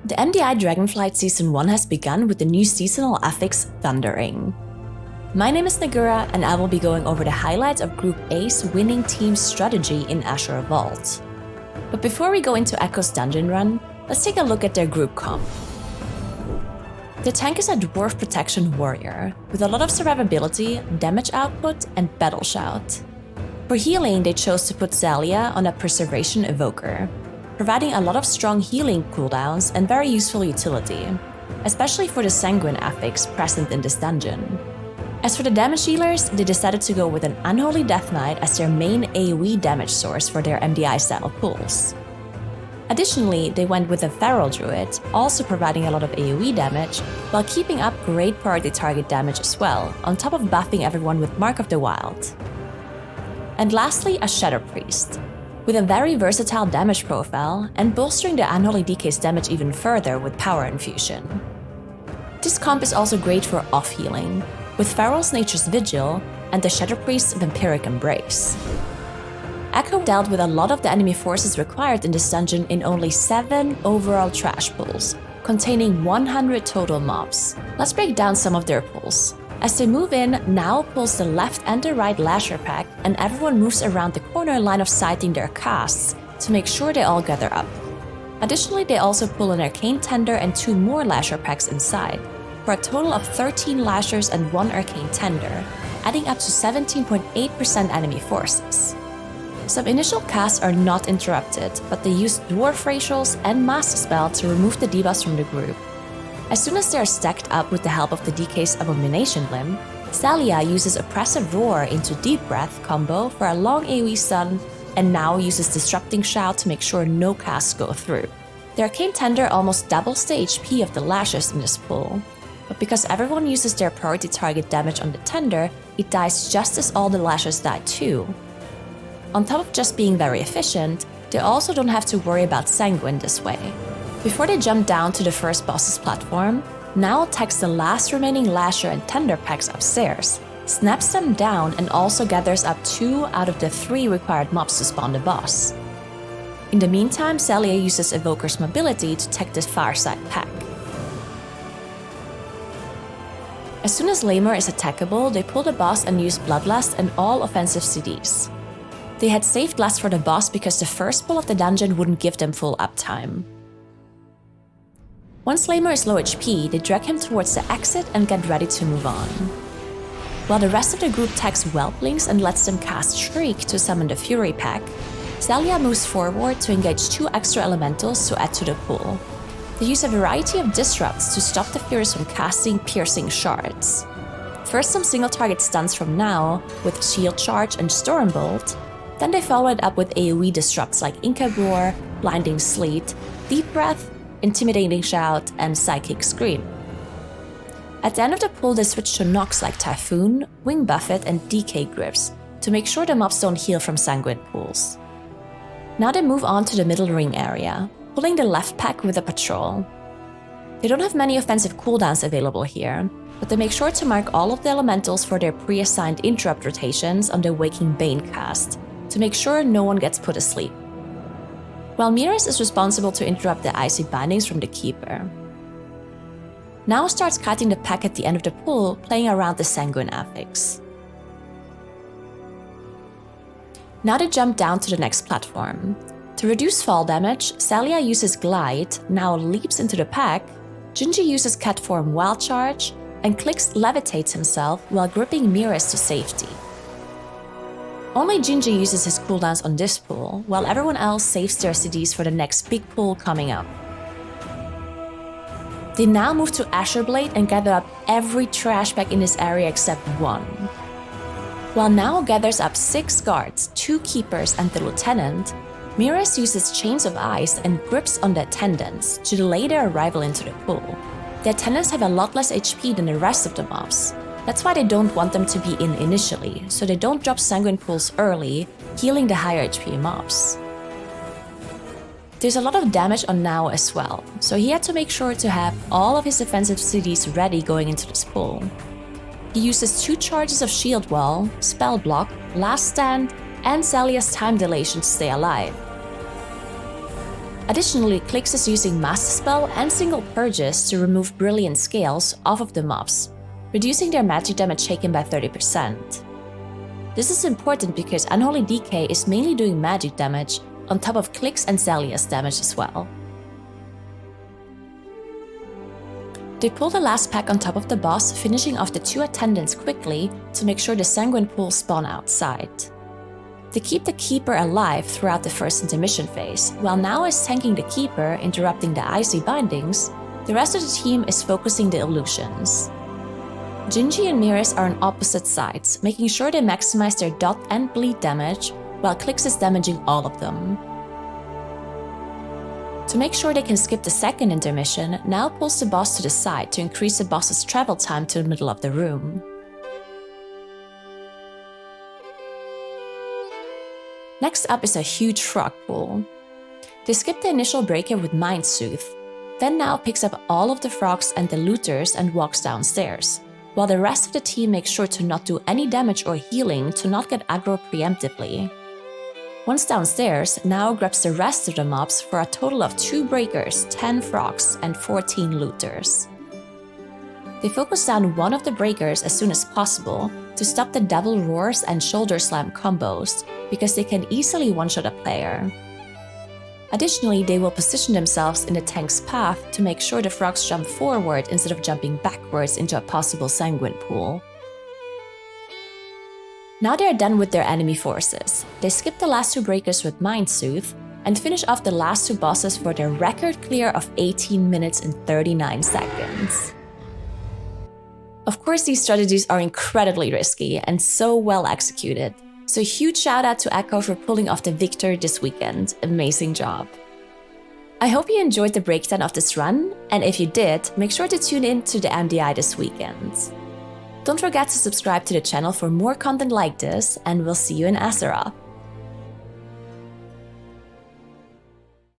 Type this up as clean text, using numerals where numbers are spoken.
The MDI Dragonflight Season 1 has begun with the new seasonal affix Thundering. My name is Naguura, and I will be going over the highlights of Group A's winning team's strategy in Azure Vault. But before we go into Echo's dungeon run, let's take a look at their group comp. The tank is a Dwarf Protection Warrior, with a lot of survivability, damage output, and Battle Shout. For healing, they chose to put Zalia on a Preservation Evoker, providing a lot of strong healing cooldowns and very useful utility, especially for the Sanguine affix present in this dungeon. As for the damage dealers, they decided to go with an Unholy Death Knight as their main AoE damage source for their MDI style pulls. Additionally, they went with a Feral Druid, also providing a lot of AoE damage, while keeping up great priority target damage as well, on top of buffing everyone with Mark of the Wild. And lastly, a Shadow Priest, with a very versatile damage profile and bolstering the Unholy DK's damage even further with Power Infusion. This comp is also great for off-healing, with Feral's Nature's Vigil and the Shadow Priest's Vampiric Embrace. Echo dealt with a lot of the enemy forces required in this dungeon in only 7 overall trash pulls, containing 100 total mobs. Let's break down some of their pulls. As they move in, Now pulls the left and the right Lasher pack, and everyone moves around the corner line of sighting their casts to make sure they all gather up. Additionally, they also pull an Arcane Tender and 2 more Lasher packs inside, for a total of 13 Lashers and 1 Arcane Tender, adding up to 17.8% enemy forces. Some initial casts are not interrupted, but they use Dwarf Racials and Mask Spell to remove the debuffs from the group. As soon as they are stacked up with the help of the DK's Abomination Limb, Zalia uses Oppressive Roar into Deep Breath combo for a long AoE stun, and Now uses Disrupting Shout to make sure no casts go through. The Arcane Tender almost doubles the HP of the Lashes in this pull, but because everyone uses their priority target damage on the Tender, it dies just as all the Lashes die too. On top of just being very efficient, they also don't have to worry about Sanguine this way. Before they jump down to the first boss's platform, Now attacks the last remaining Lasher and Tender packs upstairs, snaps them down, and also gathers up 2 out of the 3 required mobs to spawn the boss. In the meantime, Zalia uses Evoker's mobility to tech the far side pack. As soon as Lamer is attackable, they pull the boss and use Bloodlust and all offensive CDs. They had saved Lust for the boss because the first pull of the dungeon wouldn't give them full uptime. Once Lamer is low HP, they drag him towards the exit and get ready to move on. While the rest of the group tags Whelplings and lets them cast Shriek to summon the Fury pack, Zalia moves forward to engage 2 extra elementals to add to the pool. They use a variety of disrupts to stop the Furies from casting Piercing Shards. First some single target stuns from Now with Shield Charge and Stormbolt, then they follow it up with AoE disrupts like Inkabor, Blinding Sleet, Deep Breath, Intimidating Shout, and Psychic Scream. At the end of the pull, they switch to knocks like Typhoon, Wing Buffet, and DK Grips to make sure the mobs don't heal from Sanguine pulls. Now they move on to the middle ring area, pulling the left pack with a patrol. They don't have many offensive cooldowns available here, but they make sure to mark all of the elementals for their pre-assigned interrupt rotations on the Waking Bane cast, to make sure no one gets put asleep. While Miras is responsible to interrupt the icy bindings from the Keeper. Now starts kiting the pack at the end of the pull, playing around the Sanguine affix. Now they jump down to the next platform. To reduce fall damage, Zalia uses Glide, Now leaps into the pack, Gingy uses Cat Form Wild Charge, and Clicks levitates himself while gripping Miras to safety. Only Gingy uses his cooldowns on this pull, while everyone else saves their CDs for the next big pull coming up. They now move to Azure Blade and gather up every trash pack in this area except 1. While Now gathers up 6 guards, 2 keepers, and the lieutenant, Miras uses Chains of Ice and grips on the attendants to delay their arrival into the pool. The attendants have a lot less HP than the rest of the mobs. That's why they don't want them to be in initially, so they don't drop Sanguine pulls early, healing the higher HP mobs. There's a lot of damage on Now as well, so he had to make sure to have all of his defensive CDs ready going into this pull. He uses 2 charges of Shield Wall, Spell Block, Last Stand, and Zalia's Time Dilation to stay alive. Additionally, Clix is using Master Spell and Single Purges to remove Brilliant Scales off of the mobs, reducing their magic damage taken by 30%. This is important because Unholy Decay is mainly doing magic damage on top of Clix and Zalia's damage as well. They pull the last pack on top of the boss, finishing off the 2 attendants quickly to make sure the Sanguine Pool spawn outside. They keep the Keeper alive throughout the first intermission phase, while Now is tanking the Keeper, interrupting the icy bindings. The rest of the team is focusing the illusions. Gingy and Miris are on opposite sides, making sure they maximize their dot and bleed damage, while Clix is damaging all of them. To make sure they can skip the second intermission, Now pulls the boss to the side to increase the boss's travel time to the middle of the room. Next up is a huge frog pool. They skip the initial breaker with Mind Soothe, then Now picks up all of the frogs and the looters and walks downstairs, while the rest of the team makes sure to not do any damage or healing to not get aggro preemptively. Once downstairs, Now grabs the rest of the mobs for a total of 2 breakers, 10 frogs, and 14 looters. They focus down one of the breakers as soon as possible to stop the Devil Roars and Shoulder Slam combos, because they can easily one-shot a player. Additionally, they will position themselves in the tank's path to make sure the frogs jump forward instead of jumping backwards into a possible Sanguine Pool. Now they are done with their enemy forces. They skip the last 2 breakers with Mind Soothe and finish off the last 2 bosses for their record clear of 18 minutes and 39 seconds. Of course, these strategies are incredibly risky and so well executed, so huge shout out to Echo for pulling off the victory this weekend. Amazing job. I hope you enjoyed the breakdown of this run, and if you did, make sure to tune in to the MDI this weekend. Don't forget to subscribe to the channel for more content like this, and we'll see you in Azeroth.